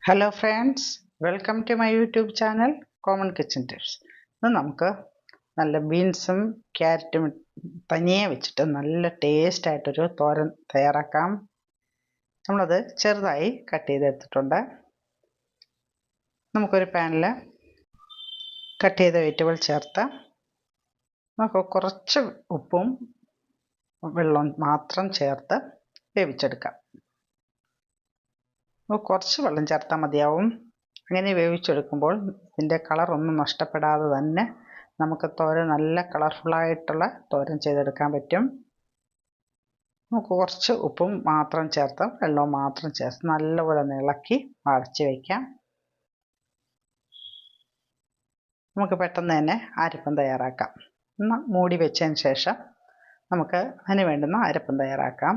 Hello friends, welcome to my YouTube channel common kitchen tips. ഇന്ന് നമുക്ക് നല്ല ബീൻസും ക്യാരറ്റും തനിയെ വെച്ചിട്ട് നല്ല ടേസ്റ്റായിട്ടൊരു തോരൻ തയ്യാറാക്കാം. നമ്മളത് ചെറുതായി കട്ട് ചെയ്തെടുത്തിട്ടുണ്ട്. നമുക്കൊരു പാനിൽ കട്ട് ചെയ്ത വെജിറ്റബിൾ ചേർത്ത് നമുക്ക് കുറച്ച് ഉപ്പും വെള്ളവും മാത്രം ചേർത്ത് വേവിച്ചെടുക്കാം. കുറച്ച് വെള്ളം ചേർത്താൽ മതിയാവും. അങ്ങനെ വേവിച്ചെടുക്കുമ്പോൾ ഇതിൻ്റെ കളറൊന്നും നഷ്ടപ്പെടാതെ തന്നെ നമുക്ക് തോരൻ നല്ല കളർഫുള്ളായിട്ടുള്ള തോരൻ ചെയ്തെടുക്കാൻ പറ്റും. നമുക്ക് കുറച്ച് ഉപ്പും മാത്രം ചേർത്ത് വെള്ളവും മാത്രം ചേർത്ത് നല്ലപോലെ ഇളക്കി അടച്ച് വയ്ക്കാം. നമുക്ക് പെട്ടെന്ന് തന്നെ അരപ്പം തയ്യാറാക്കാം. മൂടി വെച്ചതിന് ശേഷം നമുക്ക് അതിന് വേണ്ടുന്ന അരപ്പം തയ്യാറാക്കാം.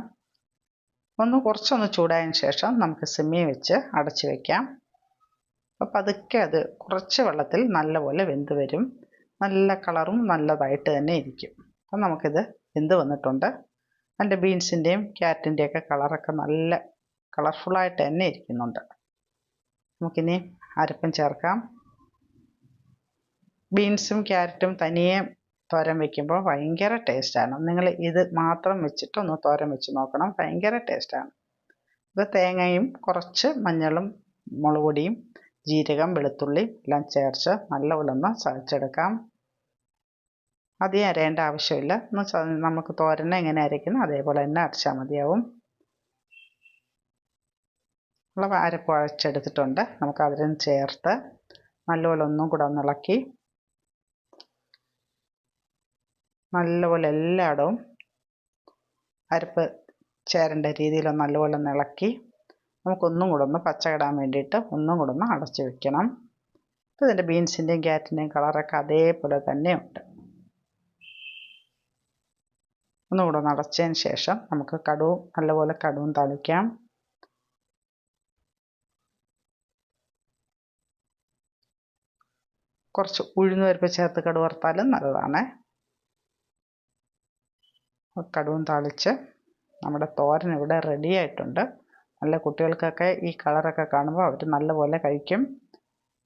കുറച്ചൊന്ന് ചൂടായതിന് ശേഷം നമുക്ക് സിമ്മിൽ വെച്ച് അടച്ച് വയ്ക്കാം. അപ്പോൾ പതുക്കെ അത് കുറച്ച് വെള്ളത്തിൽ നല്ലപോലെ വെന്ത് വരും. നല്ല കളറും നല്ലതായിട്ട് തന്നെ ഇരിക്കും. അപ്പം നമുക്കിത് വെന്ത് വന്നിട്ടുണ്ട്. അതിൻ്റെ ബീൻസിൻ്റെയും ക്യാരറ്റിൻ്റെയൊക്കെ കളറൊക്കെ നല്ല കളർഫുള്ളായിട്ട് തന്നെ ഇരിക്കുന്നുണ്ട്. നമുക്കിനി അരപ്പം ചേർക്കാം. ബീൻസും ക്യാരറ്റും തനിയെ തോരൻ വയ്ക്കുമ്പോൾ ഭയങ്കര ടേസ്റ്റാണ്. നിങ്ങൾ ഇത് മാത്രം വെച്ചിട്ടൊന്ന് തോരൻ വെച്ച് നോക്കണം, ഭയങ്കര ടേസ്റ്റാണ്. ഇത് തേങ്ങയും കുറച്ച് മഞ്ഞളും മുളക് പൊടിയും ജീരകം വെളുത്തുള്ളി എല്ലാം ചേർത്ത് നല്ലപോലെ ഒന്ന് ചതച്ചെടുക്കാം. അധികം അരയേണ്ട ആവശ്യമില്ല. നമുക്ക് തോരൻ എങ്ങനെ അരയ്ക്കുന്നു അതേപോലെ തന്നെ അരച്ചാൽ മതിയാവും. ഉള്ള അരപ്പ് അരച്ചെടുത്തിട്ടുണ്ട്. നമുക്ക് അതിന് ചേർത്ത് നല്ലപോലെ ഒന്നും കൂടെ ഒന്ന് ഇളക്കി നല്ലപോലെ എല്ലായിടവും അരപ്പ് ചേരേണ്ട രീതിയിൽ നല്ലപോലെ ഒന്ന് ഇളക്കി നമുക്കൊന്നും കൂടെ ഒന്ന് പച്ചക്കിടാൻ വേണ്ടിയിട്ട് ഒന്നും കൂടെ ഒന്ന് അടച്ച് വെക്കണം. അപ്പോൾ ഇതിൻ്റെ ബീൻസിൻ്റെയും ക്യാരറ്റിൻ്റെയും കളറൊക്കെ അതേപോലെ തന്നെയുണ്ട്. ഒന്നുകൂടെ ഒന്ന് അടച്ചതിന് ശേഷം നമുക്ക് നല്ലപോലെ കടുവും തളിക്കാം. കുറച്ച് ഉഴുന്ന് പരിപ്പ് ചേർത്ത് കടുക് വറുത്താലും നല്ലതാണ്. കടുവും താളിച്ച് നമ്മുടെ തോരൻ ഇവിടെ റെഡി ആയിട്ടുണ്ട്. നല്ല കുട്ടികൾക്കൊക്കെ ഈ കളറൊക്കെ കാണുമ്പോൾ അവർ നല്ലപോലെ കഴിക്കും.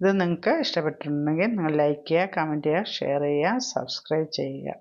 ഇത് നിങ്ങൾക്ക് ഇഷ്ടപ്പെട്ടിട്ടുണ്ടെങ്കിൽ നിങ്ങൾ ലൈക്ക് ചെയ്യുക, കമൻറ്റ് ചെയ്യുക, ഷെയർ ചെയ്യുക, സബ്സ്ക്രൈബ് ചെയ്യുക.